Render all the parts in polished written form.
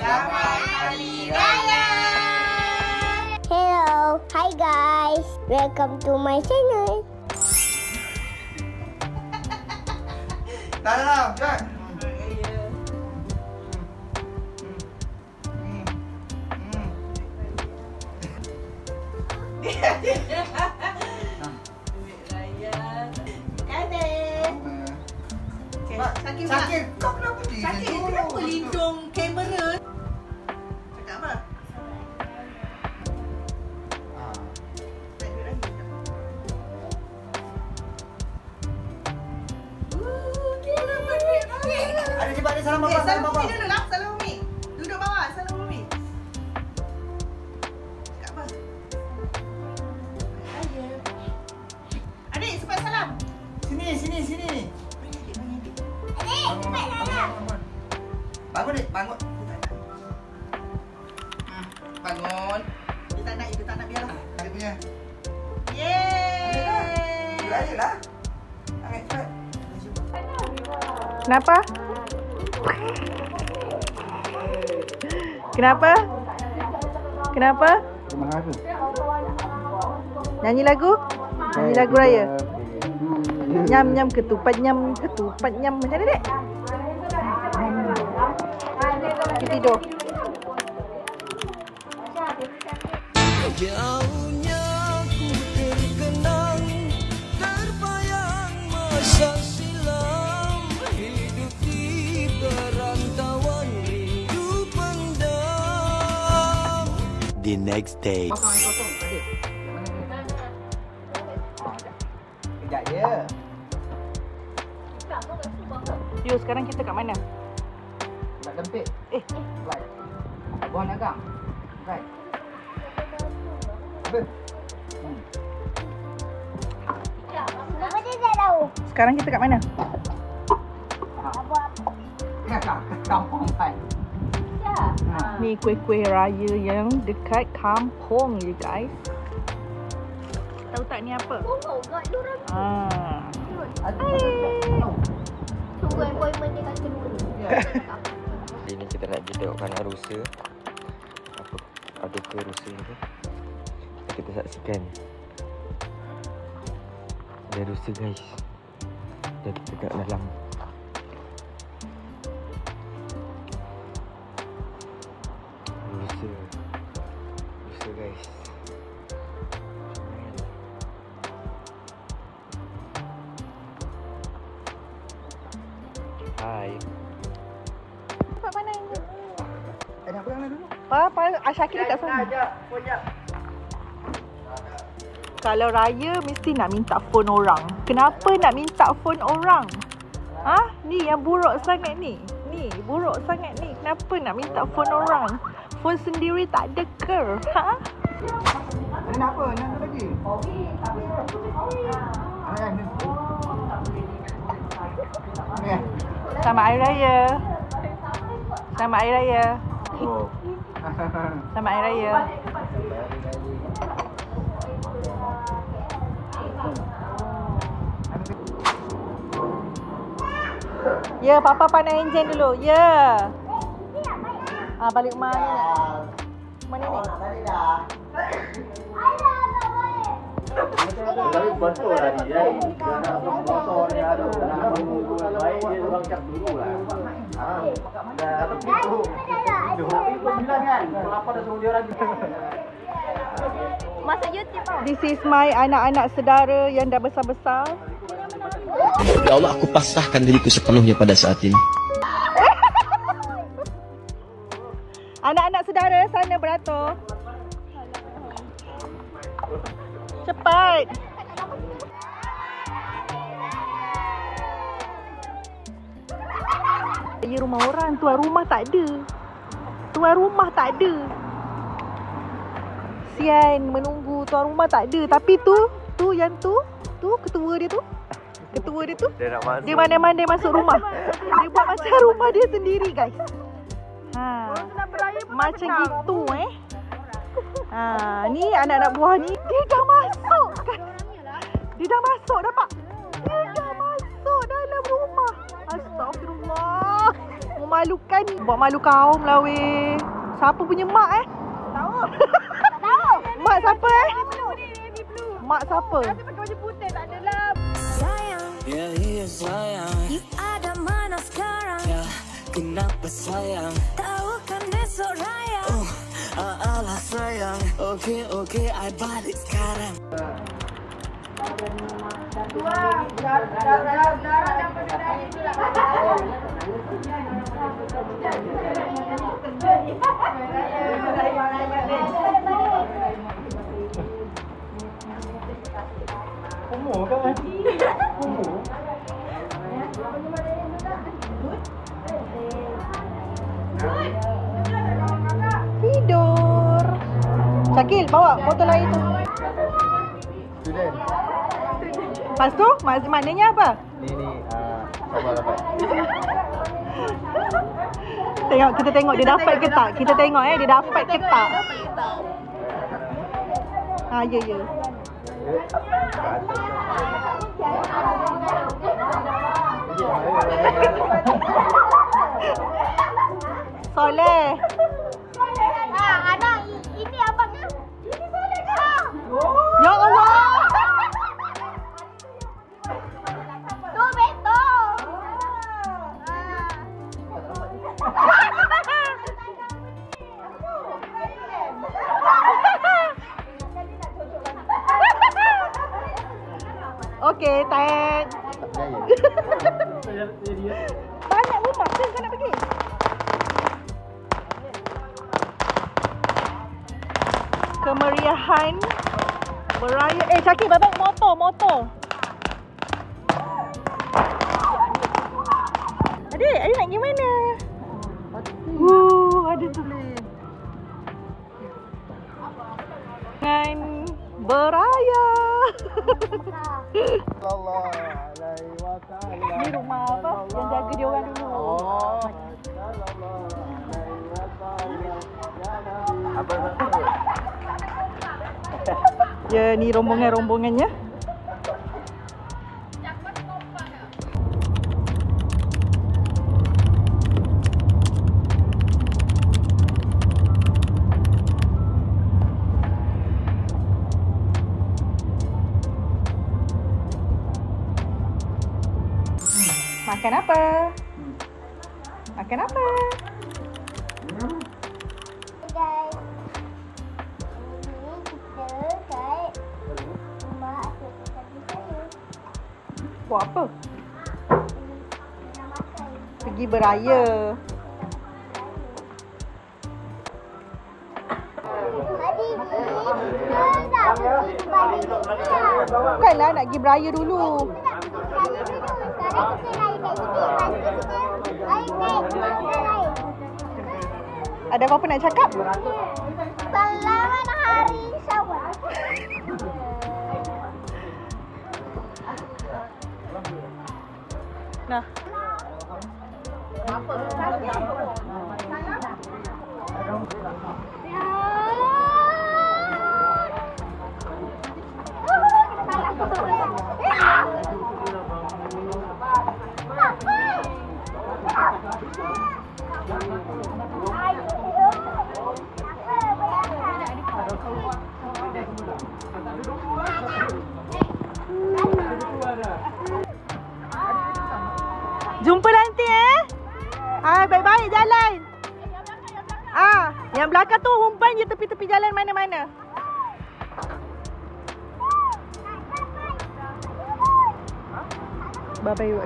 Selamat Hari Raya. Hello, hi guys. Welcome to my channel. Dalam, jom. Sakit, kau kenapa dia? Sakit, kenapa lindung kamera? Cakap apa? Ada cepat dia salam bapa, salam bapa. Duduk lah, salam Umi. Duduk bawah, salam Umi. Cakap apa? Adik, cepat salam. Sini. Adik, cepat salam. Bangun dik, bangun. Bangun. Dia tak nak biarlah. Dia punya. Yeay. Raya lah. Ambil cepat. Kenapa? Kenapa? Nyanyi lagu? Nyanyi lagu raya. Nyam ketupat nyam macam mana dek? Kita tidur. Jauhnya ku terkenang, terbayang masa silam, hidup di perantauan rindu pendam. The next day. Kosong, adik. Kejap je. Yo, sekarang kita kat mana? Nak lempit. Right. Buang agak. Right. Apa? Kenapa dia tak tahu? Sekarang kita kat mana? Kampung kan. Ni kuih-kuih raya yang dekat kampung you guys. Tahu tak ni apa? Tunggu appointment dia kat kedua. Hari ni kita nak pergi tengok kanak rusa. Ada ke rusa ni? Kita saksikan. Ada rusa guys. Dan kita kat dalam. Rusa guys. Hai. Tempat mana ini? Nak pulang dulu. Apa? Asyaki dekat sana. Kalau raya mesti nak minta phone orang. Kenapa nak minta phone orang? Ni yang buruk sangat ni. Buruk sangat ni. Kenapa nak minta phone orang? Phone sendiri tak ada ke? Nak apa? Nak lagi? Selamat Hari Raya. Selamat Hari Raya. Selamat Hari Raya. Ya, Papa pandai enjin dulu. Ya. Balik rumah ni. Mana ni? Tapi betul lah dia. Dia nak motor dia ada. Nak menunggu baik dia orang cak dulu lah. Tapi itu. Tapi kau bilang kan. Kenapa dah suruh dia orang Masuk YouTube tau. This is my anak-anak saudara yang dah besar-besar. Ya Allah, aku pasrahkan diriku sepenuhnya pada saat ini. Anak-anak saudara sana beratur. Cepat. Ya, rumah orang, tuan rumah tak ada. Sian menunggu tuan rumah tak ada. Tapi tu ketua dia tu. Dia mana-mana masuk rumah. Dia buat macam rumah dia sendiri guys. Macam gitu ni anak-anak buah ni dia dah masuk kan. Dia dah masuk dalam rumah. Astagfirullah. malukan. Buat malu kaum lah weh. Siapa punya mak Tahu. Tak tahu. Mak siapa Mak siapa? Sayang, you ada mana sekarang? Kenapa sayang? Tahu kan esok raya. Alah sayang. Oke, I balik sekarang. Umur kan? Umur. Tidur. Syakil, bawa botol air tu. Student. Lepas tu, maknanya apa? Ni sabar dapat. Kita tengok dia dapat ke tak. Kita tengok dia dapat ke tak. Ya. Soleh. Anak, ini abangnya. Ini boleh kah? Ya Allah. Tu betul. Okey, thank. Banyak rumah tu kau nak pergi. Kemeriahan beraya. Syakir, babak motor. Adik nak pergi mana? Ada tulis. Dengan beraya. Sallallahu alaihi wasallam. Ni rumah apa? Yang jaga dia orang dulu. Oh. Sallallahu alaihi wasallam. Apa tu? Ya, ni rombongannya. Makan apa? Makan apa? Guys, ini kita kat rumah asyik saya. Buat apa? Nak makan. Pergi beraya. Tadi ni, kita nak pergi balik. Bukanlah nak pergi beraya dulu. Sekarang kita naik kat sini. Lepas tu kita naik ke lain. Ada apa-apa nak cakap? Selamat hari Syawal. Nah. Jumpa nanti baik-baik jalan. Yang belakang tu umpan je tepi-tepi jalan mana-mana. Bye-bye.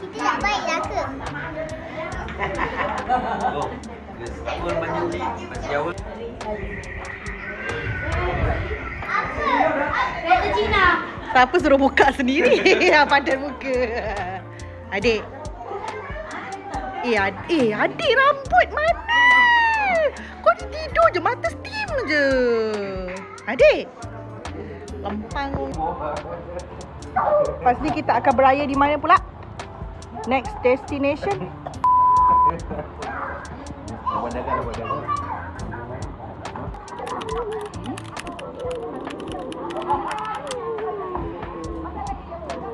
Kita tak baik lah ke? Siapa suruh buka sendiri? Padan muka. Adik. Adik rambut mana? Kau ni tidur je, mata steam je. Adik. Lempang. Lepas ni kita akan beraya di mana pula? Next destination.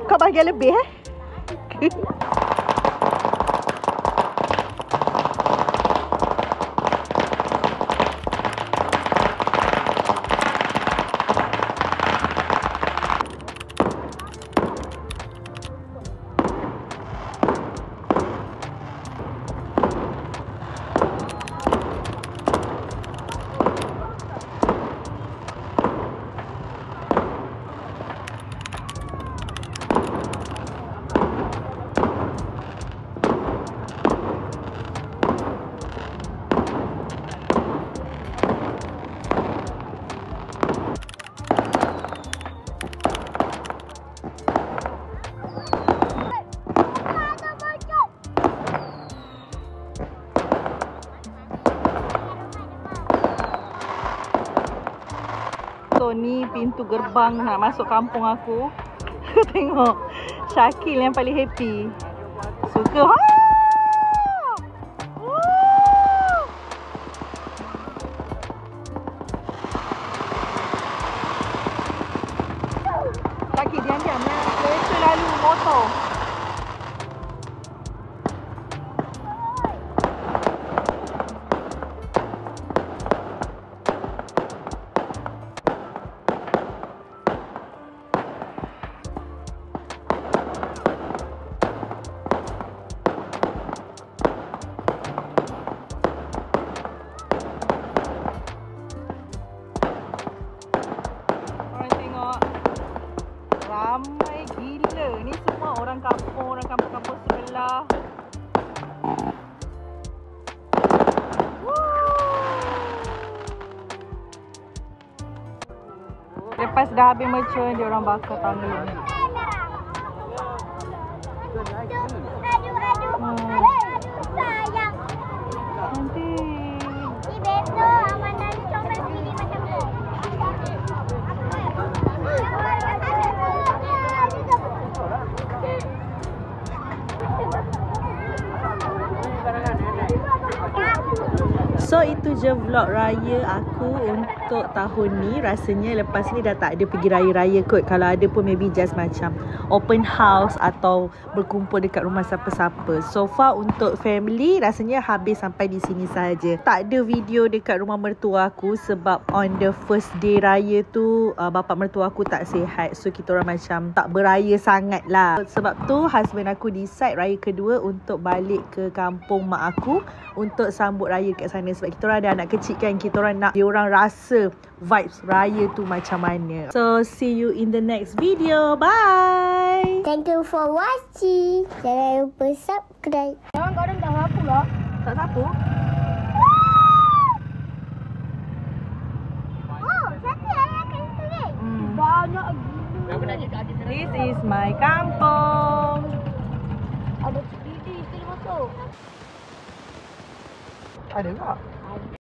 Kau bahagian lebih So ni pintu gerbang nak masuk kampung aku. Tengok Syakil yang paling happy. Suka. Syakil diam-diam lah. Kereta lalu motor. Ramai gila. Ni semua orang kampung sebelah. Lepas dah habis mature, dia orang bakar tangga. Sayang. Nanti. Ni besok Amanah comel sini macam tu. So itu je vlog raya aku untuk tahun ni. Rasanya lepas ni dah tak ada pergi raya-raya kot. Kalau ada pun maybe just macam open house atau berkumpul dekat rumah siapa-siapa. So far untuk family rasanya habis sampai di sini saja. Tak ada video dekat rumah mertua aku sebab on the first day raya tu bapa mertua aku tak sihat. So kita orang macam tak beraya sangat lah. Sebab tu husband aku decide raya kedua untuk balik ke kampung mak aku untuk sambut raya kat sana. Sebab kita orang ada anak kecil kan, kita orang nak dia orang rasa vibes raya tu macam mana. So see you in the next video. Bye. Thank you for watching. Jangan lupa subscribe. Jangan korang dah sapu lah. Tak sapu? Oh, satu ayah kat situ ni. Banyak gila. This is my kampung. Ada CD still masuk. Ada tak?